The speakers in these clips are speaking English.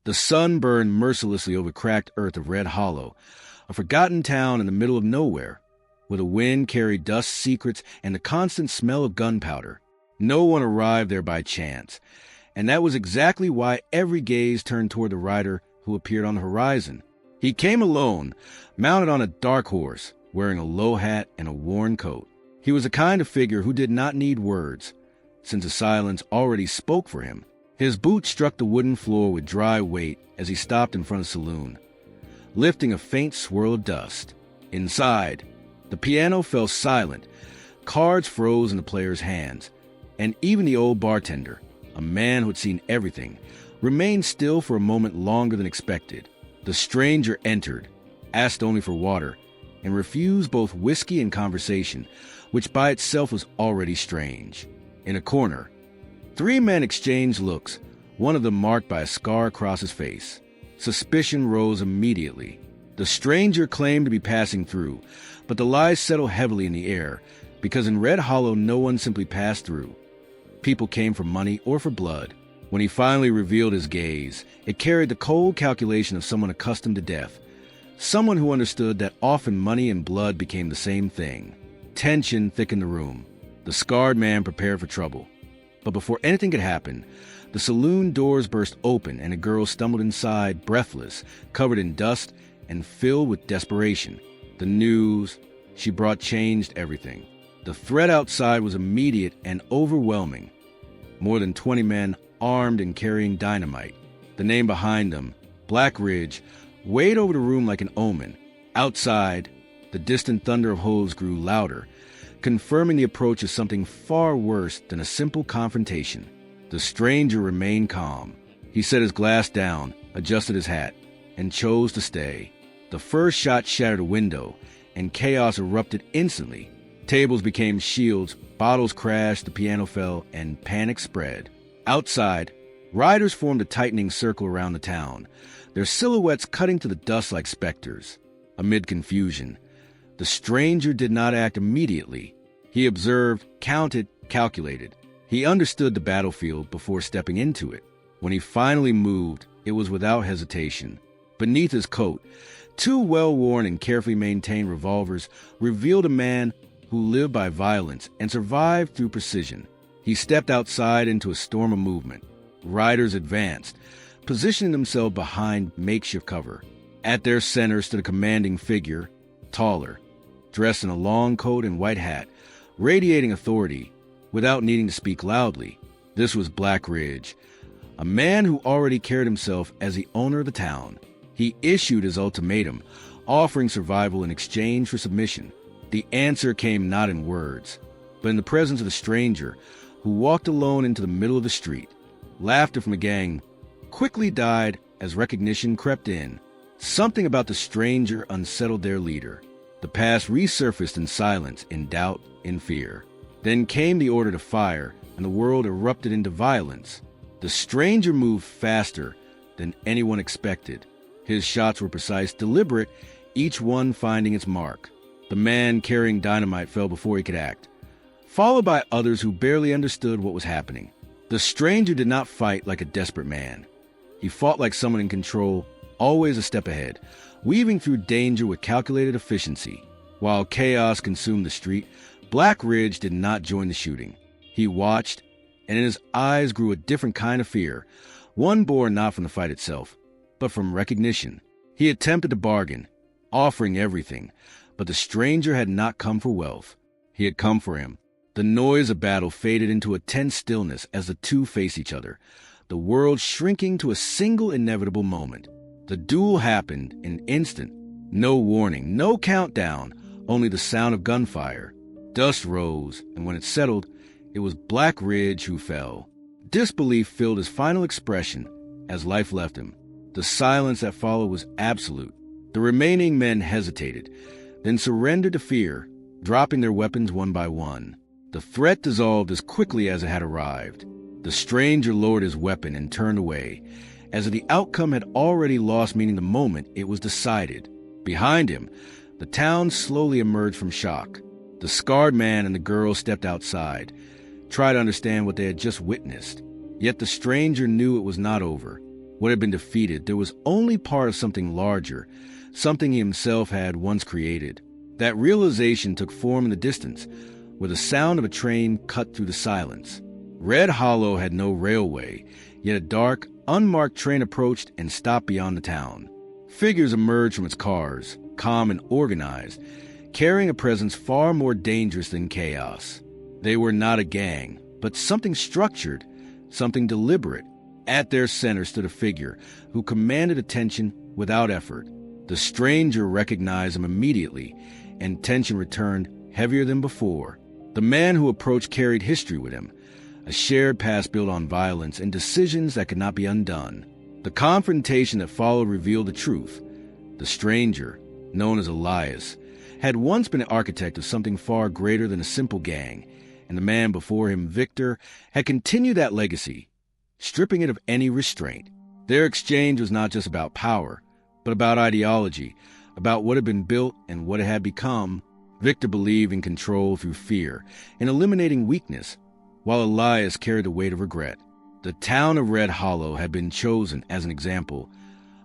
The sun burned mercilessly over cracked earth of Red Hollow, a forgotten town in the middle of nowhere, where the wind carried dust, secrets, and the constant smell of gunpowder. No one arrived there by chance, and that was exactly why every gaze turned toward the rider who appeared on the horizon. He came alone, mounted on a dark horse, wearing a low hat and a worn coat. He was a kind of figure who did not need words, since the silence already spoke for him. His boots struck the wooden floor with dry weight as he stopped in front of the saloon, lifting a faint swirl of dust. Inside, the piano fell silent, cards froze in the player's hands, and even the old bartender, a man who had seen everything, remained still for a moment longer than expected. The stranger entered, asked only for water, and refused both whiskey and conversation, which by itself was already strange. In a corner, 3 men exchanged looks, one of them marked by a scar across his face. Suspicion rose immediately. The stranger claimed to be passing through, but the lies settled heavily in the air, because in Red Hollow no one simply passed through. People came for money or for blood. When he finally revealed his gaze, it carried the cold calculation of someone accustomed to death, someone who understood that often money and blood became the same thing. Tension thickened the room. The scarred man prepared for trouble. But before anything could happen, the saloon doors burst open and a girl stumbled inside, breathless, covered in dust, and filled with desperation. The news she brought changed everything. The threat outside was immediate and overwhelming. More than 20 men armed and carrying dynamite. The name behind them, Black Ridge, weighed over the room like an omen. Outside, the distant thunder of hooves grew louder, confirming the approach of something far worse than a simple confrontation. The stranger remained calm. He set his glass down, adjusted his hat, and chose to stay. The first shot shattered a window, and chaos erupted instantly. Tables became shields, bottles crashed, the piano fell, and panic spread. Outside, riders formed a tightening circle around the town, their silhouettes cutting to the dust like specters. Amid confusion, the stranger did not act immediately. He observed, counted, calculated. He understood the battlefield before stepping into it. When he finally moved, it was without hesitation. Beneath his coat, 2 well-worn and carefully maintained revolvers revealed a man who lived by violence and survived through precision. He stepped outside into a storm of movement. Riders advanced, positioning themselves behind makeshift cover. At their center stood a commanding figure, taller, dressed in a long coat and white hat, radiating authority without needing to speak loudly. This was Black Ridge, a man who already carried himself as the owner of the town. He issued his ultimatum, offering survival in exchange for submission. The answer came not in words, but in the presence of the stranger, who walked alone into the middle of the street. Laughter from the gang quickly died as recognition crept in. Something about the stranger unsettled their leader. The past resurfaced in silence, in doubt, in fear. Then came the order to fire, and the world erupted into violence. The stranger moved faster than anyone expected. His shots were precise, deliberate, each one finding its mark. The man carrying dynamite fell before he could act, followed by others who barely understood what was happening. The stranger did not fight like a desperate man. He fought like someone in control, always a step ahead, weaving through danger with calculated efficiency. While chaos consumed the street, Black Ridge did not join the shooting. He watched, and in his eyes grew a different kind of fear, one born not from the fight itself, but from recognition. He attempted to bargain, offering everything, but the stranger had not come for wealth. He had come for him. The noise of battle faded into a tense stillness as the two faced each other, the world shrinking to a single inevitable moment. The duel happened in an instant. No warning, no countdown, only the sound of gunfire. Dust rose, and when it settled, it was Black Ridge who fell. Disbelief filled his final expression as life left him. The silence that followed was absolute. The remaining men hesitated, then surrendered to fear, dropping their weapons one by one. The threat dissolved as quickly as it had arrived. The stranger lowered his weapon and turned away, as if the outcome had already lost meaning the moment it was decided. Behind him, the town slowly emerged from shock. The scarred man and the girl stepped outside, tried to understand what they had just witnessed. Yet the stranger knew it was not over. What had been defeated, there was only part of something larger, something he himself had once created. That realization took form in the distance, where the sound of a train cut through the silence. Red Hollow had no railway, yet a dark, unmarked train approached and stopped beyond the town. Figures emerged from its cars, calm and organized, carrying a presence far more dangerous than chaos. They were not a gang, but something structured, something deliberate. At their center stood a figure who commanded attention without effort. The stranger recognized him immediately, and tension returned heavier than before. The man who approached carried history with him, a shared past built on violence and decisions that could not be undone. The confrontation that followed revealed the truth. The stranger, known as Elias, had once been an architect of something far greater than a simple gang, and the man before him, Victor, had continued that legacy, stripping it of any restraint. Their exchange was not just about power, but about ideology, about what had been built and what it had become. Victor believed in control through fear, in eliminating weakness, while Elias carried the weight of regret. The town of Red Hollow had been chosen as an example,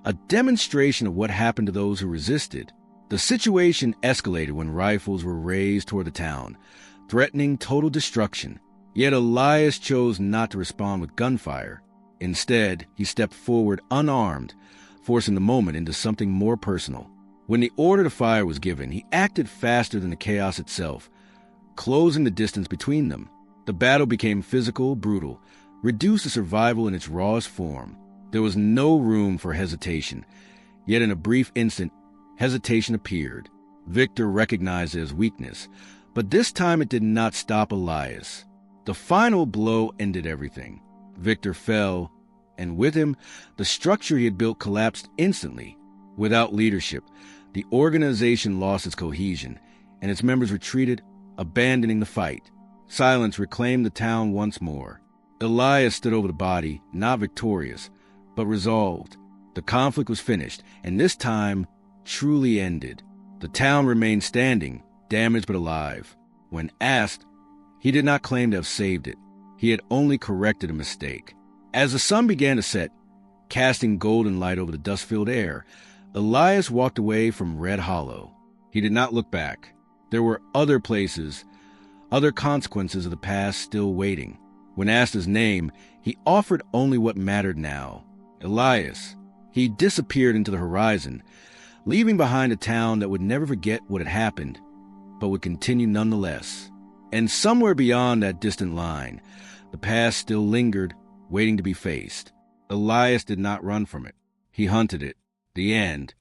a demonstration of what happened to those who resisted. The situation escalated when rifles were raised toward the town, threatening total destruction. Yet Elias chose not to respond with gunfire. Instead, he stepped forward unarmed, forcing the moment into something more personal. When the order to fire was given, he acted faster than the chaos itself, closing the distance between them. The battle became physical, brutal, reduced to survival in its rawest form. There was no room for hesitation, yet in a brief instant, hesitation appeared. Victor recognized it as weakness, but this time it did not stop Elias. The final blow ended everything. Victor fell, and with him, the structure he had built collapsed instantly. Without leadership, the organization lost its cohesion, and its members retreated, abandoning the fight. Silence reclaimed the town once more. Elias stood over the body, not victorious, but resolved. The conflict was finished, and this time truly ended. The town remained standing, damaged but alive. When asked, he did not claim to have saved it. He had only corrected a mistake. As the sun began to set, casting golden light over the dust-filled air, Elias walked away from Red Hollow. He did not look back. There were other places, other consequences of the past still waiting. When asked his name, he offered only what mattered now. Elias. He disappeared into the horizon, leaving behind a town that would never forget what had happened, but would continue nonetheless. And somewhere beyond that distant line, the past still lingered, waiting to be faced. Elias did not run from it. He hunted it. The end,